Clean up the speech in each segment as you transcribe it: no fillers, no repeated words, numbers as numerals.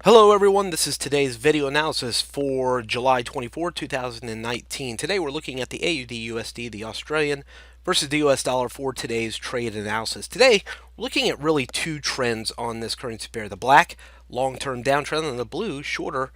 Hello everyone, this is today's video analysis for July 24, 2019. Today we're looking at the AUDUSD, the Australian, versus the US dollar for today's trade analysis. Today we're looking at really two trends on this currency pair, the black long-term downtrend and the blue shorter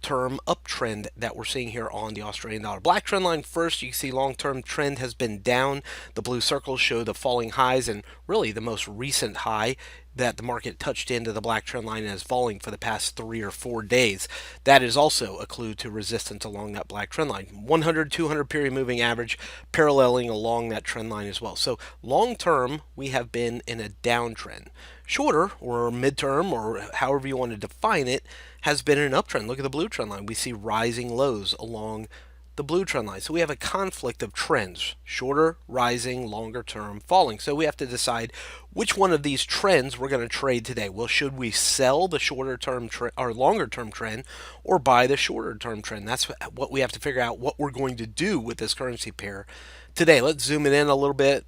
term uptrend that we're seeing here on the Australian dollar. Black trend line first, you can see long-term trend has been down. The blue circles show the falling highs and really the most recent high that the market touched into the black trend line and is falling for the past 3 or 4 days. That is also a clue to resistance along that black trend line. 100, 200 period moving average paralleling along that trend line as well. So long term, we have been in a downtrend. Shorter or midterm or however you want to define it has been an uptrend. Look at the blue trend line. We see rising lows along the blue trend line. So we have a conflict of trends, shorter, rising, longer term, falling. So we have to decide which one of these trends we're going to trade today. Well, should we sell the shorter term or longer term trend or buy the shorter term trend? That's what we have to figure out what we're going to do with this currency pair today. Let's zoom it in a little bit.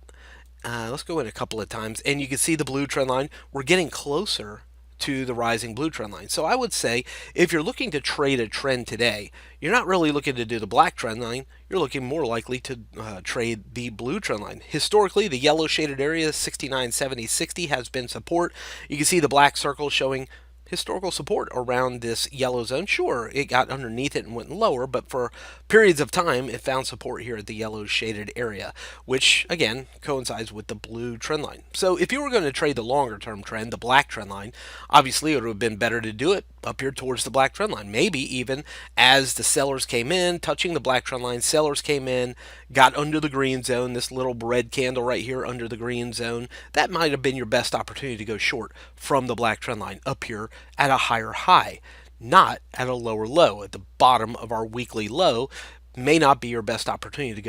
Let's go in a couple of times and you can see the blue trend line. We're getting closer to the rising blue trend line. So I would say if you're looking to trade a trend today, you're not really looking to do the black trend line. You're looking more likely to trade the blue trend line. Historically, the yellow shaded area 69, 70, 60 has been support. You can see the black circle showing historical support around this yellow zone. Sure, it got underneath it and went lower, but for periods of time, it found support here at the yellow shaded area, which again coincides with the blue trend line. So if you were going to trade the longer term trend, the black trend line, obviously it would have been better to do it up here towards the black trend line. Maybe even as the sellers came in, touching the black trend line, sellers came in, got under the green zone, this little red candle right here under the green zone. That might have been your best opportunity to go short from the black trend line up here at a higher high, not at a lower low. At the bottom of our weekly low may not be your best opportunity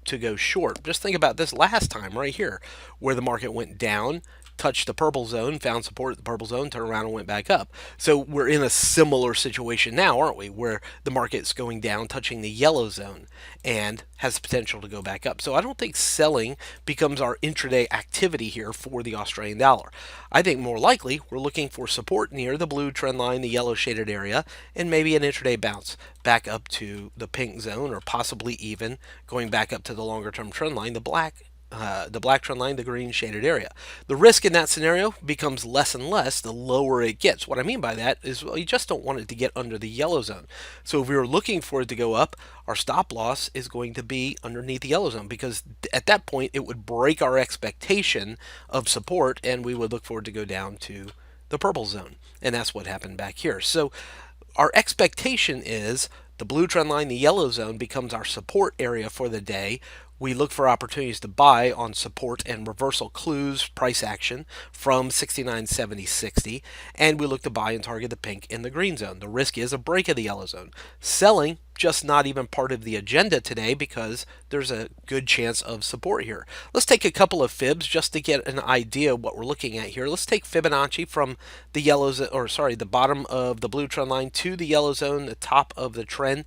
to go short. Just think about this last time right here where the market went down, touched the purple zone, found support at the purple zone, turned around and went back up. So we're in a similar situation now, aren't we? Where the market's going down, touching the yellow zone, and has the potential to go back up. So I don't think selling becomes our intraday activity here for the Australian dollar. I think more likely we're looking for support near the blue trend line, the yellow shaded area, and maybe an intraday bounce back up to the pink zone, or possibly even going back up to the longer term trend line, the black trend line, the green shaded area. The risk in that scenario becomes less and less the lower it gets. What I mean by that is, well, you just don't want it to get under the yellow zone. So if we were looking for it to go up, our stop loss is going to be underneath the yellow zone, because at that point it would break our expectation of support and we would look for it to go down to the purple zone. And that's what happened back here. So our expectation is the blue trend line, the yellow zone, becomes our support area for the day. We look for opportunities to buy on support and reversal clues, price action from 69, 70, 60, and we look to buy and target the pink and the green zone. The risk is a break of the yellow zone. Selling, just not even part of the agenda today, because there's a good chance of support here. Let's take a couple of fibs just to get an idea of what we're looking at here. Let's take Fibonacci from the the bottom of the blue trend line to the yellow zone, the top of the trend,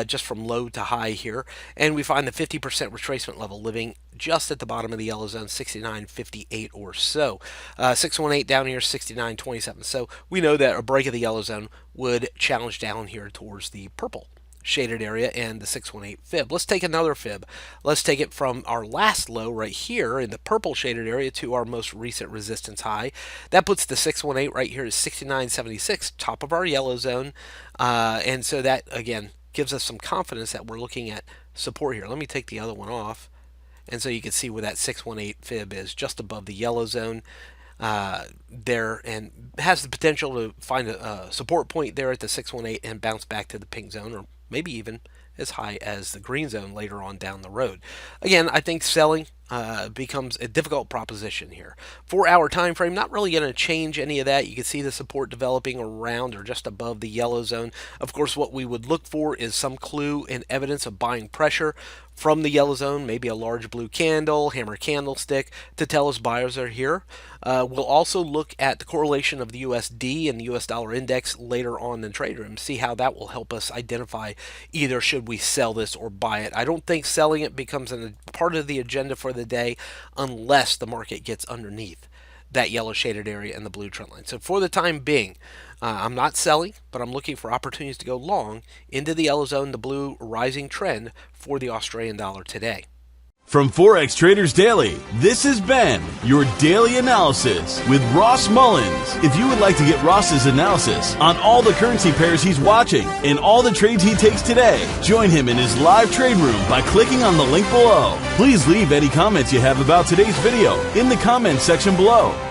just from low to high here, and we find the 50% retracement level living just at the bottom of the yellow zone, 69.58 or so. 618 down here, 69.27. So we know that a break of the yellow zone would challenge down here towards the purple shaded area and the 618 fib. Let's take another fib. Let's take it from our last low right here in the purple shaded area to our most recent resistance high. That puts the 618 right here to 69.76, top of our yellow zone. And so that, again, gives us some confidence that we're looking at support here. Let me take the other one off. And so you can see where that 618 fib is, just above the yellow zone there, and has the potential to find a support point there at the 618 and bounce back to the pink zone, or maybe even as high as the green zone later on down the road. Again, I think selling becomes a difficult proposition here. 4-hour time frame, not really going to change any of that. You can see the support developing around or just above the yellow zone. Of course, what we would look for is some clue and evidence of buying pressure from the yellow zone, maybe a large blue candle, hammer candlestick, to tell us buyers are here. We'll also look at the correlation of the USD and the US dollar index later on in trade room, see how that will help us identify either should we sell this or buy it. I don't think selling it becomes a part of the agenda for the day unless the market gets underneath that yellow shaded area and the blue trend line. So for the time being, I'm not selling, but I'm looking for opportunities to go long into the yellow zone, the blue rising trend for the Australian dollar today. From Forex Traders Daily, this has been your daily analysis with Ross Mullins. If you would like to get Ross's analysis on all the currency pairs he's watching and all the trades he takes today, join him in his live trade room by clicking on the link below. Please leave any comments you have about today's video in the comments section below.